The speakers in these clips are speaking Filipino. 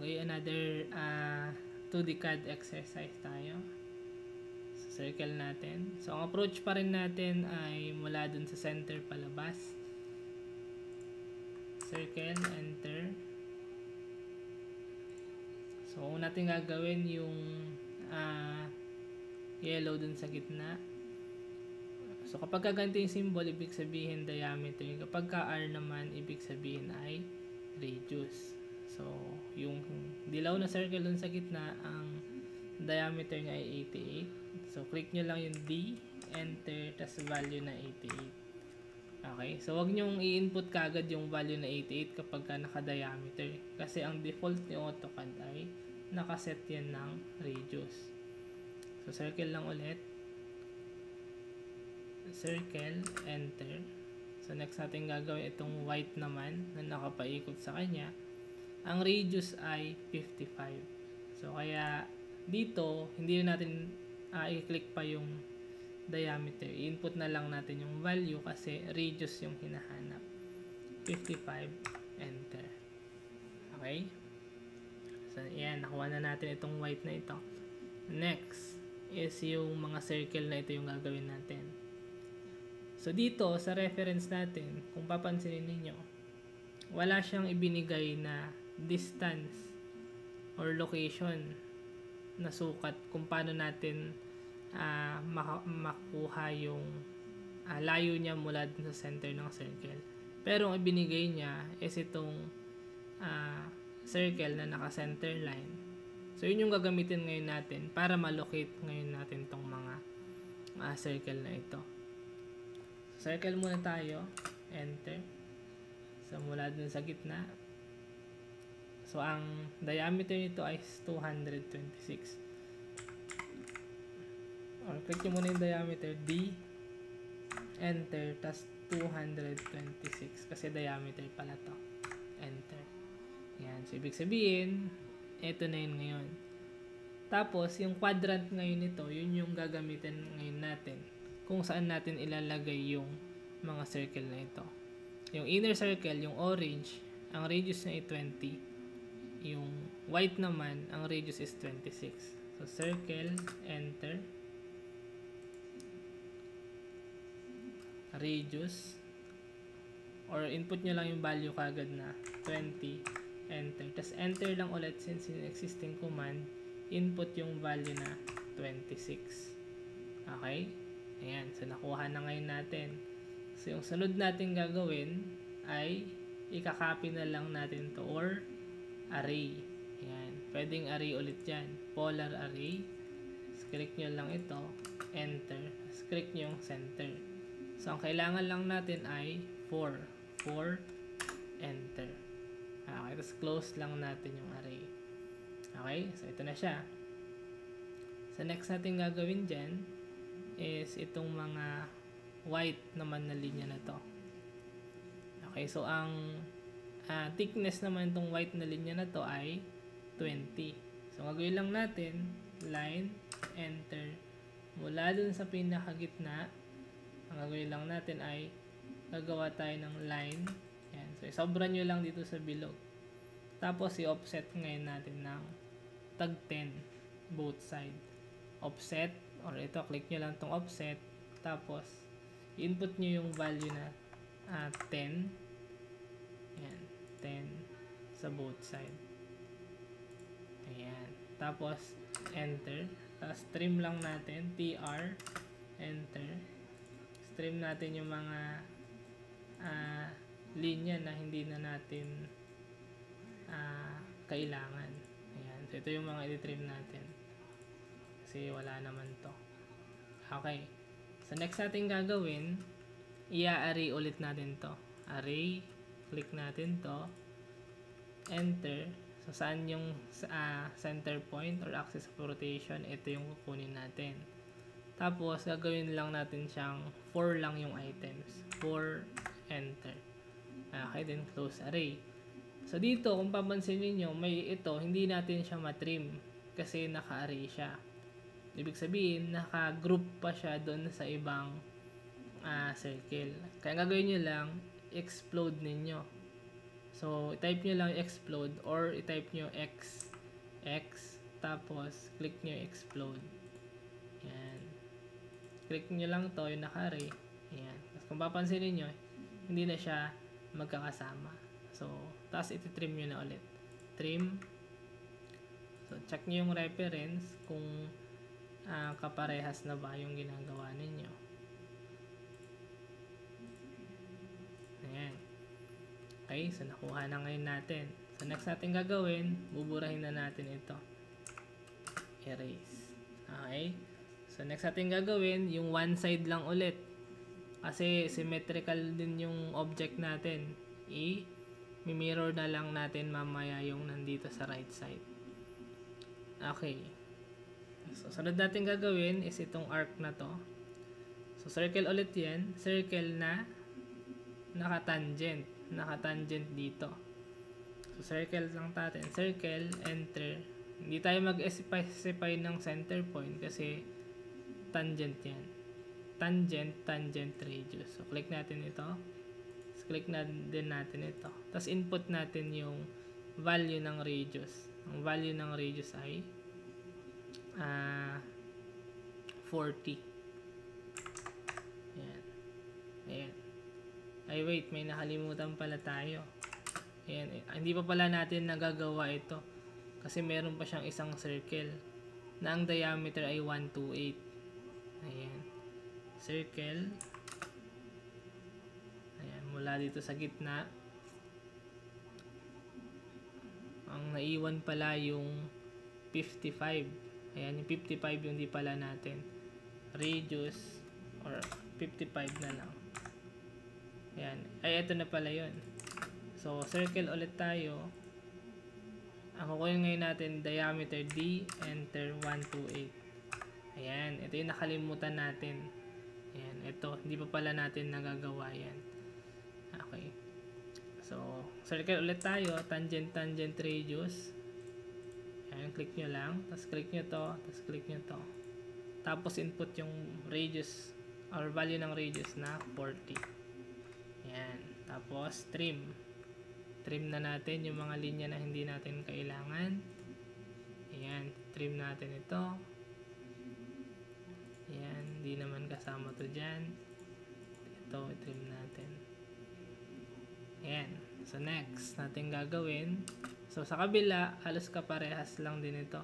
Okay, another 2D CAD exercise tayo. So, circle natin. So, ang approach pa rin natin ay mula dun sa center palabas. Circle, enter. So, kung natin gagawin yung yellow dun sa gitna. So, kapag ganito yung symbol, ibig sabihin diameter. Kapag ka R naman, ibig sabihin ay radius. So, yung dilaw na circle dun sa gitna, ang diameter niya ay 88. So, click nyo lang yung D, enter, tas value na 88. Okay, so wag nyong i-input kagad yung value na 88 kapag ka naka-diameter. Kasi ang default ni AutoCAD ay nakaset yan ng radius. So, circle lang ulit. Circle, enter. So, next natin gagawin itong white naman na nakapaikot sa kanya. Ang radius ay 55. So, kaya dito, hindi natin i-click pa yung diameter. I-input na lang natin yung value kasi radius yung hinahanap. 55, enter. Okay? So, yan. Nakuha na natin itong white na ito. Next is yung mga circle na ito yung gagawin natin. So, dito, sa reference natin, kung papansinin ninyo, wala siyang ibinigay na distance or location na sukat kung paano natin makuha yung layo niya mula dun sa center ng circle. Pero ang ibinigay niya is itong circle na naka-center line. So, yun yung gagamitin ngayon natin para ma-locate ngayon natin tong mga circle na ito. Circle muna tayo. Enter. So, mula dun sa gitna. So, ang diameter nito ay 226. Or click nyo muna yung diameter, D, enter, tas 226 kasi diameter pala to. Enter. Yan. So, ibig sabihin, ito na yun ngayon. Tapos, yung quadrant ngayon nito, yun yung gagamitin ngayon natin kung saan natin ilalagay yung mga circle na ito. Yung inner circle, yung orange, ang radius na ay 20. Yung white naman, ang radius is 26. So, circle, enter. Radius, or input nyo lang yung value kagad na 20, enter. Tapos enter lang ulit since yung existing command, input yung value na 26. Okay? Ayan. So, nakuha na ngayon natin. So, yung sunod natin gagawin ay ikakopy na lang natin to or array. Ayan. Pwedeng array ulit yan. Polar array. Click nyo lang ito. Enter. Click nyo yung center. So, ang kailangan lang natin ay 4. 4, enter. Okay, tapos close lang natin yung array. Okay, so ito na siya. So, next natin gagawin dyan is itong mga white naman na linya na to. Okay, so ang thickness naman itong white na linya na to ay 20. So, gagawin lang natin, line, enter. Mula dun sa pinakagitna, ang gagawin lang natin ay gagawa tayo ng line. Yan. So, isobra nyo lang dito sa bilog. Tapos, i-offset ngayon natin ng tag 10 both side. Offset, or ito, click nyo lang itong offset. Tapos, input nyo yung value na 10. Yan. 10 sa both side. Ayan. Tapos, enter. Tapos, trim lang natin. TR. Enter. Trim natin yung mga linya na hindi na natin kailangan. Ayan. So, ito yung mga i-trim natin. Kasi wala naman to. Okay. So, next natin gagawin, i-array ulit natin to. Array. Click natin to. Enter. So, saan yung center point or axis of rotation, ito yung kukunin natin. Tapos, gagawin lang natin siyang 4 lang yung items. 4, enter. Okay, then close array. So, dito, kung papansin niyo may ito, hindi natin siya matrim kasi naka-array siya. Ibig sabihin, naka-group pa siya doon sa ibang circle. Kaya gagawin nyo lang, explode ninyo. So, i-type nyo lang explode or i-type nyo X, tapos click nyo explode. Yan. Click nyo lang to, yung naka-array. Yan. Tapos kung papansinin nyo, hindi na siya magkakasama. So, tapos iti-trim nyo na ulit. Trim. So, check nyo yung reference kung kaparehas na ba yung ginagawa ninyo. Ayan. Okay, so nakuha na ngayon natin. So, next natin gagawin, buburahin na natin ito. Erase. Okay. So, next natin gagawin, yung one side lang ulit. Kasi symmetrical din yung object natin. I-mirror na lang natin mamaya yung nandito sa right side. Okay. So, sunod natin gagawin is itong arc na to. So, circle ulit yan. Circle na nakatangent. Nakatangent dito. So, circle lang natin. Circle, enter. Hindi tayo mag-specify ng center point kasi tangent yan. Tangent, tangent, radius. So, click natin ito. Tapos, click na din natin ito. Tapos, input natin yung value ng radius. Ang value ng radius ay 40. Ayan. Ayan. Ay, wait. May nakalimutan pala tayo. Ayan. Hindi pa pala natin nagagawa ito. Kasi meron pa siyang isang circle na ang diameter ay 128. Ayan. Circle. Ayan. Mula dito sa gitna. Ang naiwan pala yung 55. Ayan, yung 55 yung di pala natin. Radius or 55 na lang. Ayan. Ay, ito na pala yun. So, circle ulit tayo. Ang kukunin ngayon natin, diameter D, enter 128. Ayan. Ito yung nakalimutan natin. Ayan. Ito, hindi pa pala natin nagagawa yan. Okay. So, circle ulit tayo. Tangent, tangent, radius. Ayan, click nyo lang. Tapos click nyo to. Tapos click nyo to. Tapos input yung radius or value ng radius na 40. Ayan. Tapos trim. Trim na natin yung mga linya na hindi natin kailangan. Ayan. Trim natin ito. Ayan. Hindi naman kasama to dyan. Ito, trim natin. Ayan. So next natin gagawin. So, sa kabila, halos kaparehas lang din ito.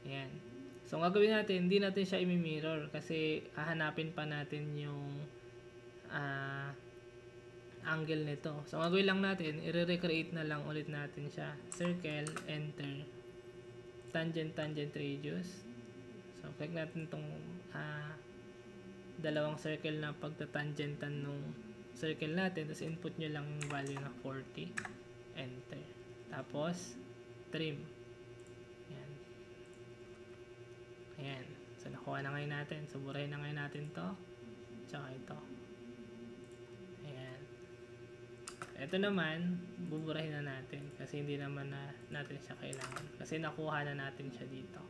Ayan. So, ang gagawin natin, hindi natin siya i-mirror kasi hahanapin pa natin yung angle nito. So, ang gagawin lang natin, i-recreate na lang ulit natin siya. Circle, enter. Tangent, tangent, radius. So, click natin itong dalawang circle na pagtatangentan nung circle natin. Tapos, input nyo lang yung value na 40. Enter. Tapos, trim. Ayan. Ayan. So, nakuha na ngayon natin. So, burahin na ngayon natin to. Tsaka ito. Ayan. Ito naman, buburahin na natin. Kasi hindi naman natin siya kailangan. Kasi nakuha na natin siya dito.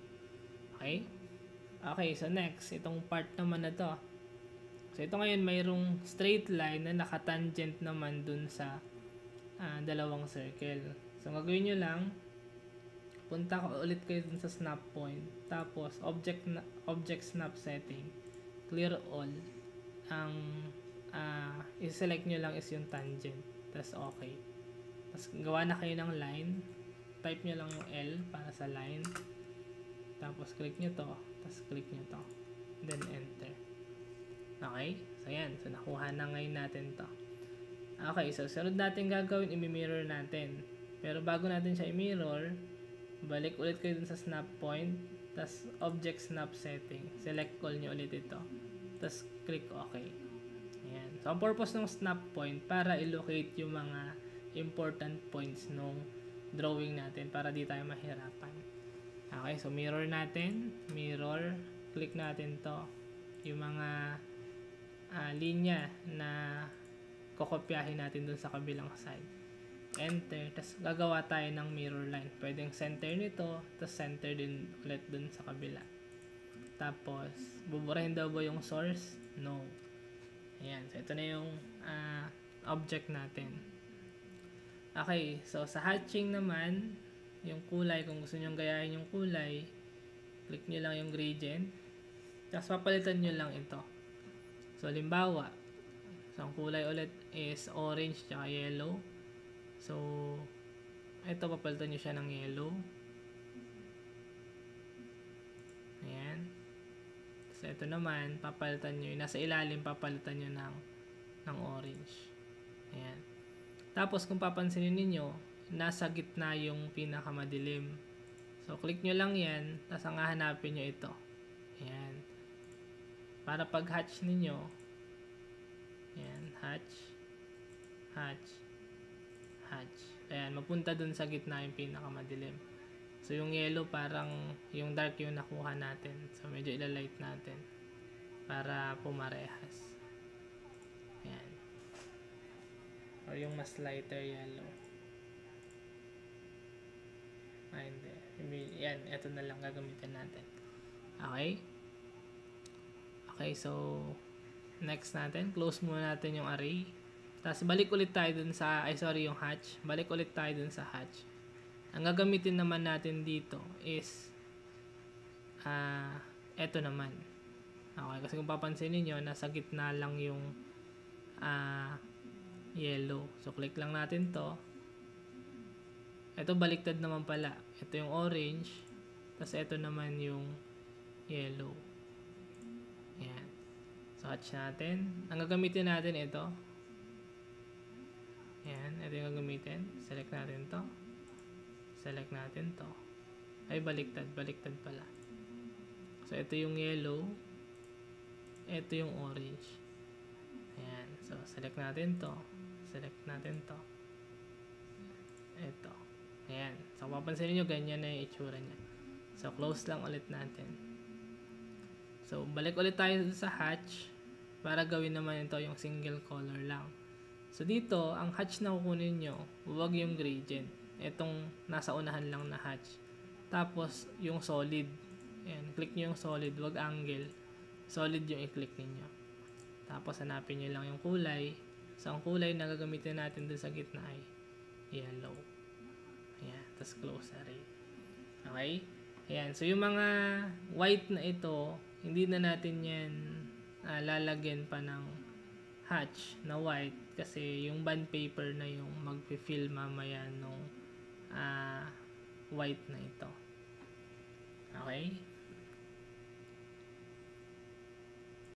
Okay? Okay, so next. Itong part naman na to. So, ito ngayon mayroong straight line na nakatangent naman dun sa dalawang circle. So, gagawin nyo lang, punta ko ulit kayo dun sa snap point. Tapos, object snap setting. Clear all. Ang i-select nyo lang is yung tangent. Tapos, okay. Tapos, gawa na kayo ng line. Type nyo lang yung L para sa line. Tapos, click nyo to. Tapos, click nyo to. Then, enter. Okay? So, yan. So, nakuha na ngayon natin to. Okay. So, sunod natin gagawin, i-mirror natin. Pero bago natin siya i-mirror, balik ulit kayo dun sa snap point, tas object snap setting. Select all nyo ulit ito. Tas click OK. Ayan. So, ang purpose ng snap point, para i-locate yung mga important points nung drawing natin para di tayo mahirapan. Okay, so mirror natin. Mirror. Click natin to. Yung mga linya na kokopyahin natin dun sa kabilang side. Enter, tapos gagawa tayo ng mirror line. Pwedeng center nito, tapos center din ulit dun sa kabila. Tapos, buburahin daw ba yung source? No. Ayan, so ito na yung object natin. Okay, so sa hatching naman, yung kulay, kung gusto nyo gayahin yung kulay, click nyo lang yung gradient, tapos papalitan nyo lang ito. So, limbawa, so ang kulay ulit is orange tsaka yellow. So, ito papalitan nyo siya ng yellow. Ayan. So, ito naman, papalitan nyo, nasa ilalim, papalitan nyo ng orange. Ayan. Tapos, kung papansinin niyo nasa gitna yung pinakamadilim. So, click nyo lang yan, tapos ang hahanapin nyo ito. Ayan. Para pag hatch ninyo, ayan, hatch, hatch, hatch. Ayan, mapunta dun sa gitna yung pinakamadilim. So, yung yellow parang yung dark yung nakuha natin. So, medyo ilalight natin para pumarehas. Ayan. Or yung mas lighter yellow. Ay, hindi. Yan, ito na lang gagamitin natin. Okay? Okay, so next natin, close muna natin yung array. Tapos balik ulit tayo dun sa, yung hatch. Balik ulit tayo dun sa hatch. Ang gagamitin naman natin dito is eto naman. Okay, kasi kung papansin niyo nasa gitna lang yung yellow. So, click lang natin to. Ito, baliktad naman pala. Ito yung orange. Tapos, ito naman yung yellow. Ayan. So, hatch natin. Ang gagamitin natin ito. Ayan. Ito yung gagamitin. Select natin to. Select natin to. Ay, baliktad. Baliktad pala. So, ito yung yellow. Ito yung orange. Ayan. So, select natin to. Select natin to. Ito. Ayan. So, papansin nyo, ganyan na yung itsura niya. So, close lang ulit natin. So, balik ulit tayo sa hatch para gawin naman ito yung single color lang. So, dito, ang hatch na kukunin nyo, huwag yung gradient. Itong nasa unahan lang na hatch. Tapos, yung solid. Ayan. Click nyo yung solid, huwag angle. Solid yung i-click ninyo. Tapos, hanapin nyo lang yung kulay. So, ang kulay na gagamitin natin dun sa gitna ay yellow. Ayan. Tapos, close array. Okay? Ayan. So, yung mga white na ito, hindi na natin yan lalagyan pa ng hatch na white kasi yung bond paper na yung magpi-fill mamaya nung white na ito. Okay?